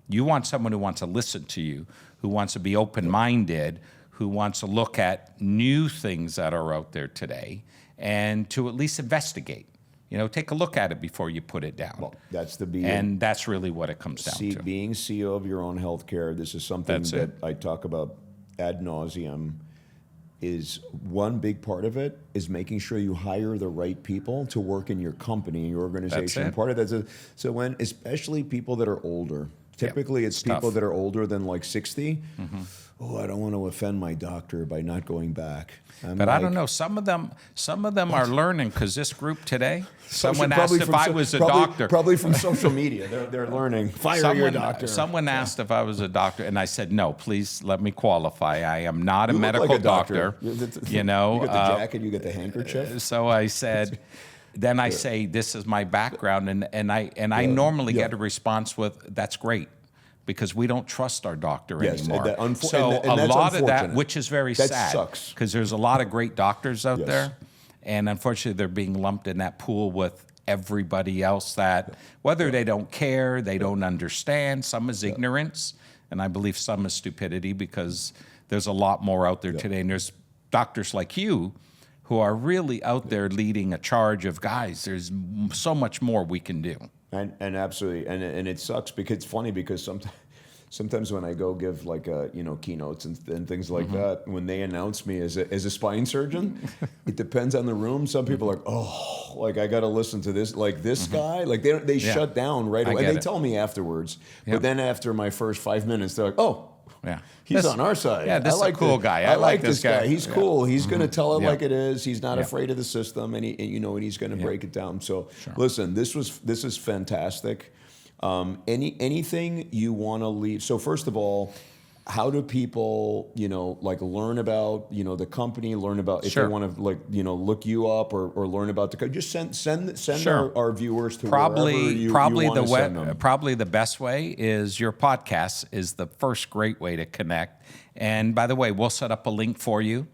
You want someone who wants to listen to you, who wants to be open-minded, who wants to look at new things that are out there today and to at least investigate. You know, take a look at it before you put it down. Well, that's the beauty. And that's really what it comes down to. Being CEO of your own healthcare, this is something that I talk about ad nauseum, is one big part of it is making sure you hire the right people to work in your company, your organization. Part of that so when, especially people that are older, typically it's people that are older than like 60. Oh, I don't want to offend my doctor by not going back. But I don't know. Some of them are learning, because this group today, someone asked if I was a doctor. Probably from social media. They're learning. Fire your doctor. Someone asked if I was a doctor, and I said, no, please let me qualify. I am not a medical like a doctor. You know, you get the jacket, you get the handkerchief. So I said, then I say, this is my background, and I normally get a response with, that's great. Because we don't trust our doctor anymore. So a lot of that, which is very sad, sucks. Because there's a lot of great doctors out there, and unfortunately they're being lumped in that pool with everybody else that, whether they don't care, they don't understand, some is ignorance, and I believe some is stupidity, because there's a lot more out there today, and there's doctors like you who are really out there leading a charge of, guys, there's so much more we can do. And absolutely, and it sucks because it's funny because sometimes when I go give like keynotes and things like that, when they announce me as a spine surgeon, it depends on the room. Some people are like, oh, like I got to listen to this, like this guy, like they shut down right away. And they tell me afterwards, but then after my first 5 minutes, they're like, oh. Yeah, he's on our side. Yeah, this is a cool guy. I like this guy. He's cool. He's going to tell it like it is. He's not afraid of the system, and he's going to break it down. So, listen, this is fantastic. Anything you want to leave? So, first of all, how do people, learn about, the company, learn about if they want to, look you up or learn about the company? Just send our viewers to wherever you want to send them. Probably the best way is your podcast is the first great way to connect. And by the way, we'll set up a link for you.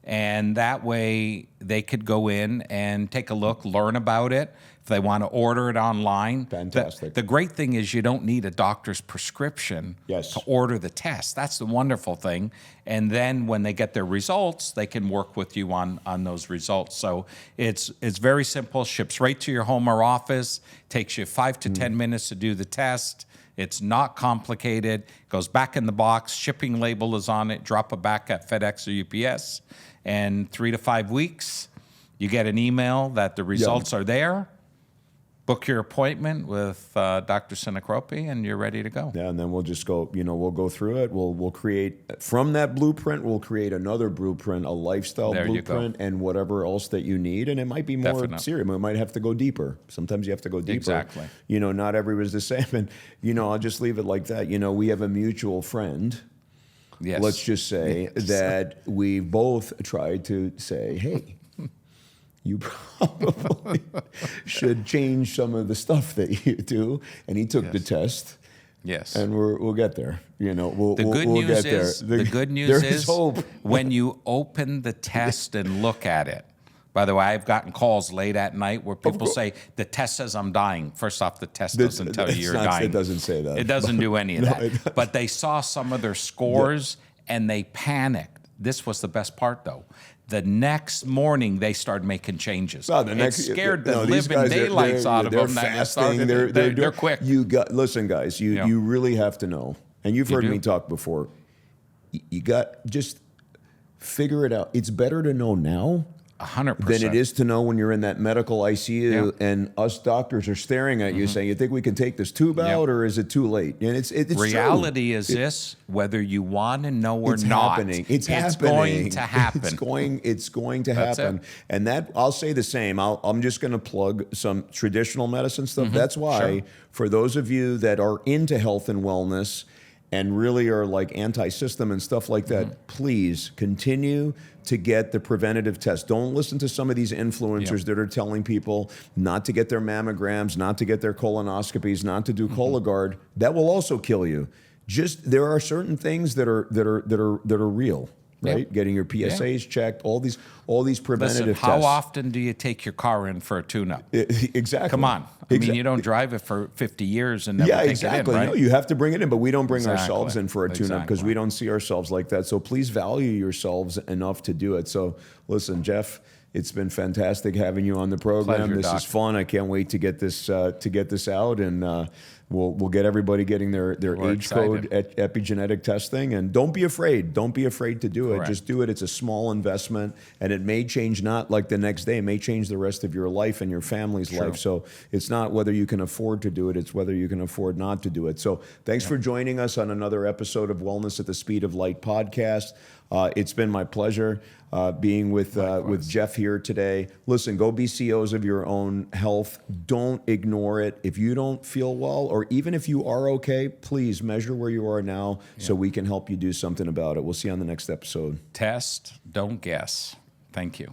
And that way they could go in and take a look, learn about it. If they want to order it online. Fantastic. The great thing is you don't need a doctor's prescription to order the test. That's the wonderful thing. And then when they get their results, they can work with you on those results. So it's very simple, ships right to your home or office, takes you 5 to 10 minutes to do the test. It's not complicated, goes back in the box, shipping label is on it, drop it back at FedEx or UPS. And 3 to 5 weeks, you get an email that the results are there. Book your appointment with Dr. Sinicropi, and you're ready to go. Yeah, and then we'll just go, we'll go through it. We'll create, from that blueprint, we'll create another blueprint, a lifestyle blueprint, and whatever else that you need. And it might be more serious. We might have to go deeper. Sometimes you have to go deeper. Exactly. Not everybody's the same. And, I'll just leave it like that. We have a mutual friend. Yes. Let's just say that we both tried to say, hey, you probably should change some of the stuff that you do. And he took the test. Yes. And we'll get there. We'll get there. The good news is hope. When you open the test and look at it. By the way, I've gotten calls late at night where people say, the test says I'm dying. First off, the test doesn't tell you you're dying. It doesn't say that. It doesn't do any of that. But they saw some of their scores and they panicked. This was the best part, though. The next morning, they started making changes. It scared the living daylights out of them. Fasting. They're quick. Listen, guys. You really have to know, and you've heard me talk before. You got just figure it out. It's better to know now 100% than it is to know when you're in that medical ICU and us doctors are staring at you saying, you think we can take this tube out or is it too late? And it's reality true. Is this, whether you want to know or it's not, happening. It's going to happen. It's going to happen. And that, I'll say the same. I'm just going to plug some traditional medicine stuff. That's why for those of you that are into health and wellness and really are like anti-system and stuff like that, please continue to get the preventative test. Don't listen to some of these influencers that are telling people not to get their mammograms, not to get their colonoscopies, not to do Cologuard. That will also kill you. just there are certain things that are real. Right, Yep. getting your PSAs checked, all these preventative Listen, tests. how often do you take your car in for a tune-up? Exactly. Come on. I mean, you don't drive it for 50 years and never Yeah, take exactly. it in, right? No, you have to bring it in, but we don't bring Exactly. ourselves in for a tune-up because we don't see ourselves like that. So please value yourselves enough to do it. So listen, Jeff, it's been fantastic having you on the program. Pleasure, this Doc. is fun. I can't wait to get this out, and we'll get everybody getting their AgeCode epigenetic testing. And don't be afraid. Don't be afraid to do it. Correct. Just do it. It's a small investment, and it may change not like the next day. It may change the rest of your life and your family's life. So it's not whether you can afford to do it. It's whether you can afford not to do it. So thanks for joining us on another episode of Wellness at the Speed of Light podcast. It's been my pleasure being with Jeff here today. Listen, go be CEOs of your own health. Don't ignore it. If you don't feel well, or even if you are okay, please measure where you are now so we can help you do something about it. We'll see you on the next episode. Test, don't guess. Thank you.